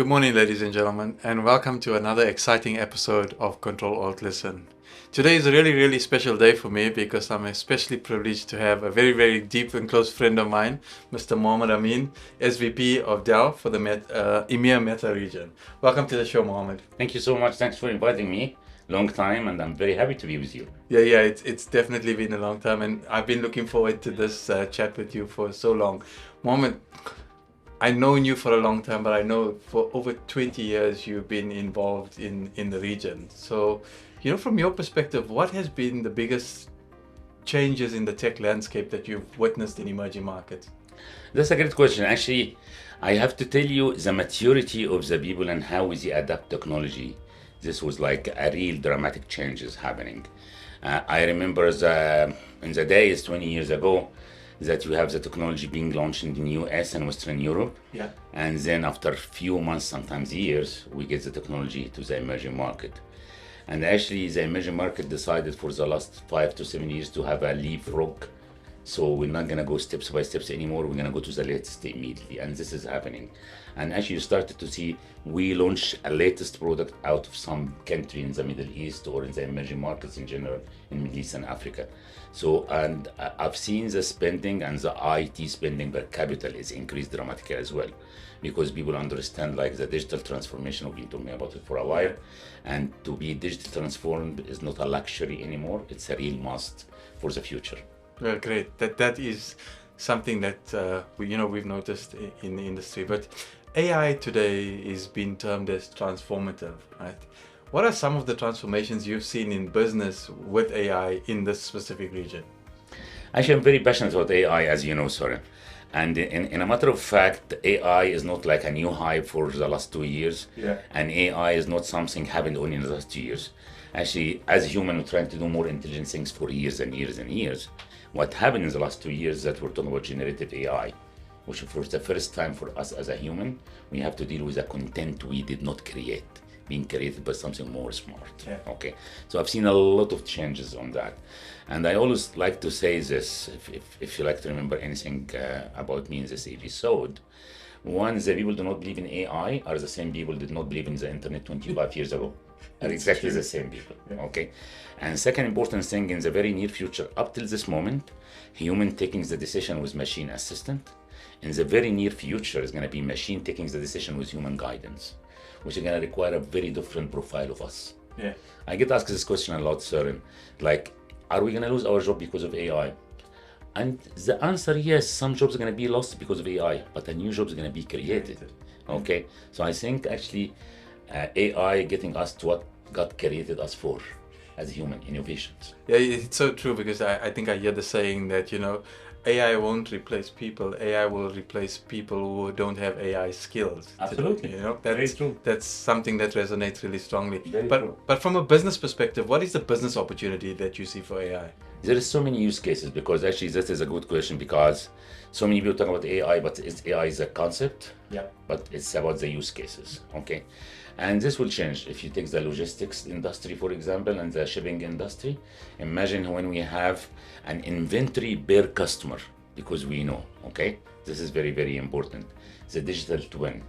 Good morning, ladies and gentlemen, and welcome to another exciting episode of Control Alt Listen. Today is a really special day for me because I'm especially privileged to have a very deep and close friend of mine, Mr. Mohamed Amin, SVP of Dell for the EMEA META region. Welcome to the show, Mohamed. Thank you so much. Thanks for inviting me. Long time, and I'm very happy to be with you. Yeah, it's definitely been a long time, and I've been looking forward to this chat with you for so long. Mohamed, I've known you for a long time, but I know for over 20 years you've been involved in the region. So, from your perspective, what has been the biggest changes in the tech landscape that you've witnessed in emerging markets? That's a great question. Actually, I have to tell you the maturity of the people and how they adapt technology. This was like a real dramatic changes happening. I remember in the days 20 years ago, that you have the technology being launched in the US and Western Europe. Yeah. And then after a few months, sometimes years, we get the technology to the emerging market. And actually the emerging market decided for the last 5 to 7 years to have a leapfrog. So we're not gonna go steps by steps anymore, we're gonna go to the latest immediately. And this is happening. And actually you started to see, we launch a latest product out of some country in the Middle East or in the emerging markets in general, in Middle East and Africa. So, and I've seen the spending and the IT spending per capita is increased dramatically as well, because people understand like the digital transformation, we've been talking about it for a while, and to be digital transformed is not a luxury anymore, it's a real must for the future. Well, great. That is something that we've noticed in the industry. But AI today is being termed as transformative, right? What are some of the transformations you've seen in business with AI in this specific region? Actually, I'm very passionate about AI, as you know, Soren. And in a matter of fact, AI is not like a new hype for the last 2 years. Yeah. And AI is not something happened only in the last 2 years. Actually, as a human, we're trying to do more intelligent things for years and years and years. What happened in the last 2 years is that we're talking about generative AI, which for the first time for us as a human, we have to deal with a content we did not create, being created by something more smart. Yeah. Okay, so I've seen a lot of changes on that. And I always like to say this, if you like to remember anything about me in this episode, one, the people do not believe in AI are the same people did not believe in the internet 25 years ago. Are exactly the same people, okay? And second important thing, in the very near future, up till this moment, human taking the decision with machine assistant. In the very near future, is gonna be machine taking the decision with human guidance, which is gonna require a very different profile of us. Yeah. I get asked this question a lot, Søren, like, are we gonna lose our job because of AI? And the answer, yes, some jobs are gonna be lost because of AI, but a new job is gonna be created, okay? So I think actually, AI getting us to what God created us for as human innovations. Yeah, it's so true, because I think I hear the saying that, AI won't replace people, AI will replace people who don't have AI skills. Absolutely. That's true. That's something that resonates really strongly. Very true. But from a business perspective, what is the business opportunity that you see for AI? There is so many use cases, because actually this is a good question, because so many people talk about AI, but AI is a concept, but it's about the use cases, okay? And this will change. If you take the logistics industry, for example, and the shipping industry, imagine when we have an inventory per customer, because we know, okay? This is very important. The digital twin.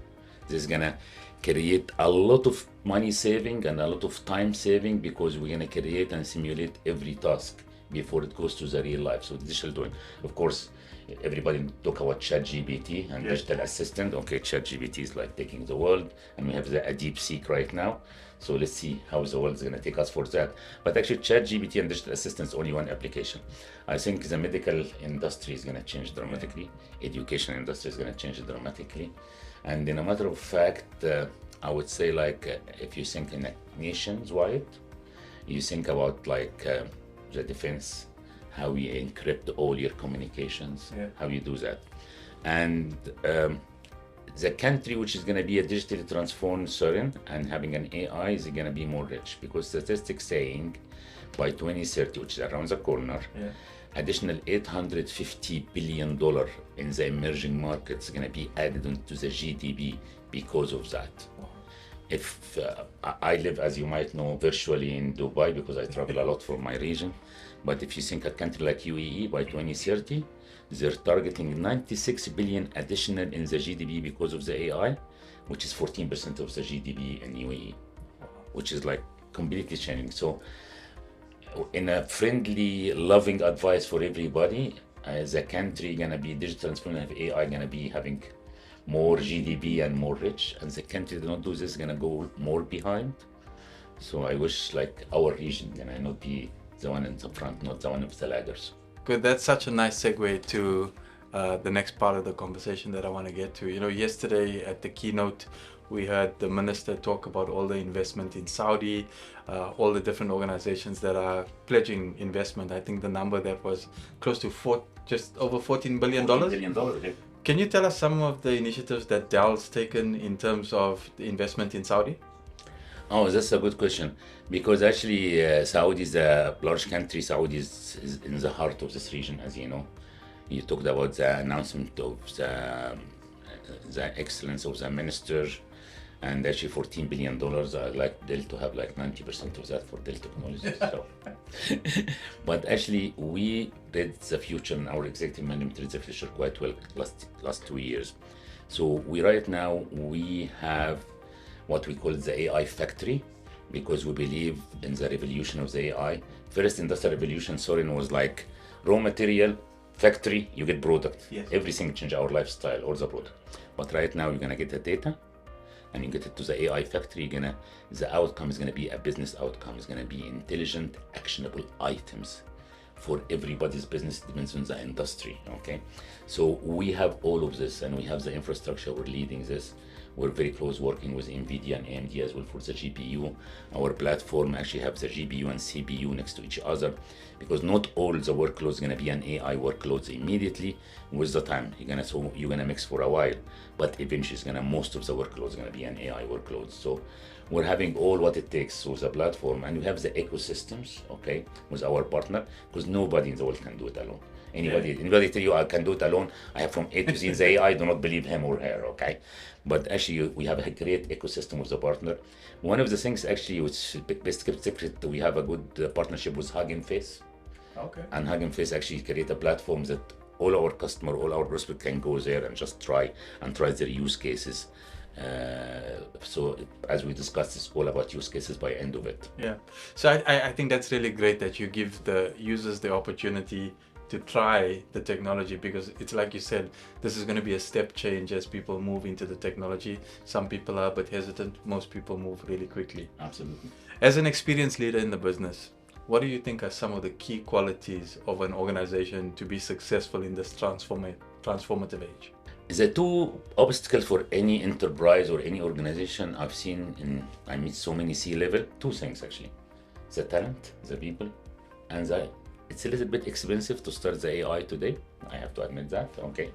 This is gonna create a lot of money saving and a lot of time saving, because we're gonna create and simulate every task before it goes to the real life. So digital twin. Of course, everybody talk about ChatGPT and digital assistant. Okay, ChatGPT is like taking the world, and we have a deep seek right now. So let's see how the world is going to take us for that. But actually, ChatGPT and digital assistant is only one application. I think the medical industry is going to change dramatically. Education industry is going to change dramatically. And in a matter of fact, I would say like if you think in a nations wide, you think about like the defense, how you encrypt all your communications, how you do that. And the country which is going to be a digitally transformed Søren and having an AI is going to be more rich, because statistics saying by 2030, which is around the corner, additional $850 billion in the emerging markets is going to be added into the GDP because of that. if I live, as you might know, virtually in Dubai because I travel a lot for my region. But if you think a country like UAE by 2030, they're targeting 96 billion additional in the GDP because of the AI, which is 14% of the GDP in UAE, which is like completely changing. So in a friendly, loving advice for everybody, the country gonna be digital transformation of AI gonna be having more GDP and more rich, and the country that don't do this is gonna go more behind. So I wish like our region gonna not be the one in the front, not the one of the laggers. Good. That's such a nice segue to the next part of the conversation that I want to get to. You know, yesterday at the keynote, we heard the minister talk about all the investment in Saudi, all the different organizations that are pledging investment. I think the number that was close to just over $14 billion. $14 billion, yeah. Can you tell us some of the initiatives that Dell's taken in terms of the investment in Saudi? Oh, that's a good question. Because actually, Saudi is a large country. Saudi is in the heart of this region, as you know. You talked about the announcement of the excellence of the minister, and actually $14 billion. I'd like Dell to have like 90% of that for Dell Technologies. So. But actually, we read the future, and our executive management read the future quite well last 2 years. So right now we have what we call the AI factory, because we believe in the revolution of the AI. First industrial revolution, Soren, was like raw material, factory, you get product. Yes. Everything change our lifestyle, all the product. But right now you're gonna get the data, and you get it to the AI factory. The outcome is gonna be a business outcome. It's gonna be intelligent, actionable items for everybody's business. Depends on the industry. Okay, so we have all of this, and we have the infrastructure. We're leading this. We're very close working with NVIDIA and AMD as well for the GPU. Our platform actually has the GPU and CPU next to each other, because not all the workloads gonna be an AI workloads immediately. With the time, you're gonna mix for a while, but eventually most of the workloads gonna be an AI workloads. So we're having all what it takes with the platform, and we have the ecosystems, okay, with our partner, because nobody in the world can do it alone. Anybody tell you I can do it alone, I have from A to Z in the AI, do not believe him or her, okay? But actually we have a great ecosystem with the partner. One of the things actually, which best kept secret, we have a good partnership with Hugging Face. Okay. And Hugging Face actually create a platform that all our customer, all our prospects can go there and just try their use cases. So as we discussed, it's all about use cases by end of it. Yeah. So I think that's really great that you give the users the opportunity to try the technology, because it's like you said, this is going to be a step change as people move into the technology. Some people are a bit hesitant. Most people move really quickly. Absolutely. As an experienced leader in the business, what do you think are some of the key qualities of an organization to be successful in this transformative age? The two obstacles for any enterprise or any organization I've seen I meet so many C-level, two things actually. The talent, the people, and it's a little bit expensive to start the AI today. I have to admit that, okay?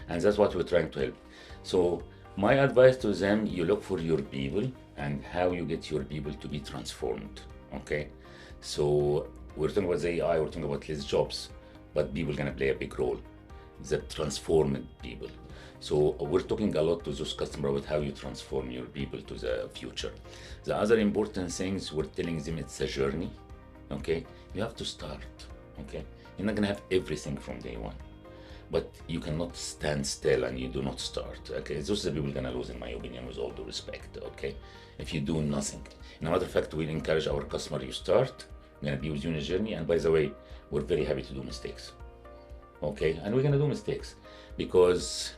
And that's what we're trying to help. So my advice to them, you look for your people and how you get your people to be transformed, okay? So we're talking about the AI, we're talking about less jobs, but people are gonna play a big role, the transformed people. So we're talking a lot to those customers about how you transform your people to the future. The other important things, we're telling them it's a journey, okay? You have to start. Okay, you're not gonna have everything from day one, but you cannot stand still and you do not start. Okay, those are the people gonna lose, in my opinion, with all due respect. Okay, if you do nothing. In a matter of fact, we encourage our customer, you start, we're gonna be with you in a journey, and by the way, we're very happy to do mistakes. Okay, and we're gonna do mistakes, because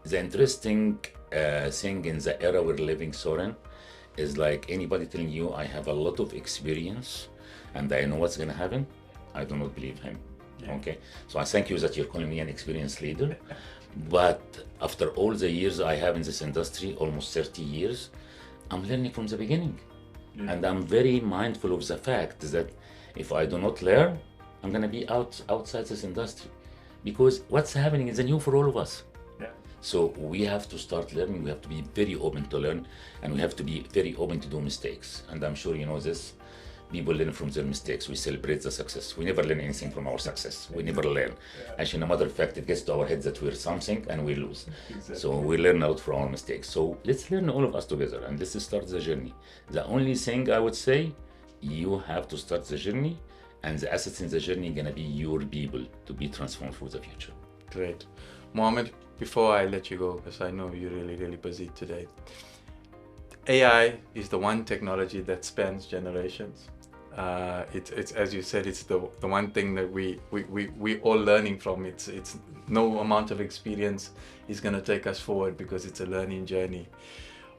the interesting thing in the era we're living, Soren, is like anybody telling you I have a lot of experience and I know what's gonna happen. I do not believe him. Yeah. Okay, so I thank you that you're calling me an experienced leader, but after all the years I have in this industry, almost 30 years, I'm learning from the beginning. Yeah. And I'm very mindful of the fact that if I do not learn, I'm gonna be outside this industry, because what's happening is new for all of us. Yeah. So we have to start learning, we have to be very open to learn, and we have to be very open to do mistakes. And I'm sure you know this, People learn from their mistakes. We celebrate the success. We never learn anything from our success. We never learn. Actually, no matter of fact, it gets to our heads that we're something and we lose. Exactly. So we learn out from our mistakes. So let's learn all of us together and let's start the journey. The only thing I would say, you have to start the journey, and the assets in the journey are gonna be your people to be transformed for the future. Great. Mohamed, before I let you go, because I know you're really busy today, AI is the one technology that spans generations. It's as you said, it's the one thing that we all learning from. It's no amount of experience is going to take us forward because it's a learning journey.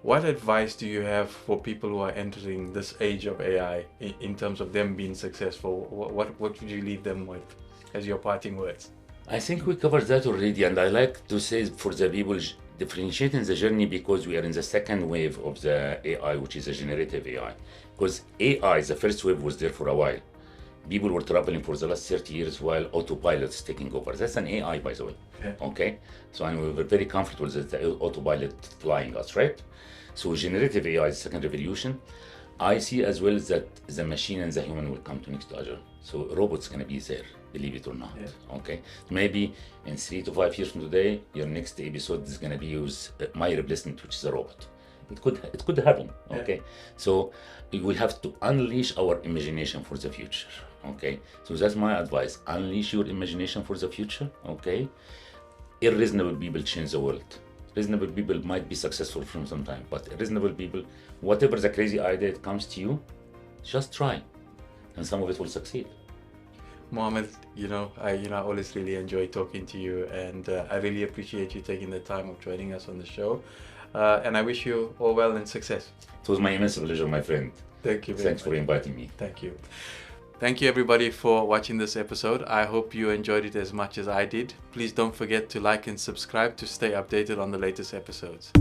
What advice do you have for people who are entering this age of AI in terms of them being successful? What would you leave them with as your parting words? I think we covered that already, and I like to say for the people differentiating the journey, because we are in the second wave of the AI, which is a generative AI. Because AI, the first wave was there for a while. People were traveling for the last 30 years while autopilot is taking over. That's an AI, by the way. Yeah. Okay? So, and we were very comfortable with the autopilot flying us, right? So generative AI is the second revolution. I see as well that the machine and the human will come to next to other. So robots going to be there, believe it or not. Yeah. Okay, maybe in 3 to 5 years from today, your next episode is going to be use my replacement, which is a robot. It could happen. Okay, yeah. So we will have to unleash our imagination for the future. Okay, so that's my advice: unleash your imagination for the future. Okay, irreasonable people change the world. Reasonable people might be successful from some time, but reasonable people, whatever the crazy idea that comes to you, just try, and some of it will succeed. Mohamed, I always really enjoy talking to you, and I really appreciate you taking the time of joining us on the show. And I wish you all well and success. It was my immense pleasure, my friend. Thank you very much. Thanks for inviting me. Thank you. Thank you everybody for watching this episode. I hope you enjoyed it as much as I did. Please don't forget to like and subscribe to stay updated on the latest episodes.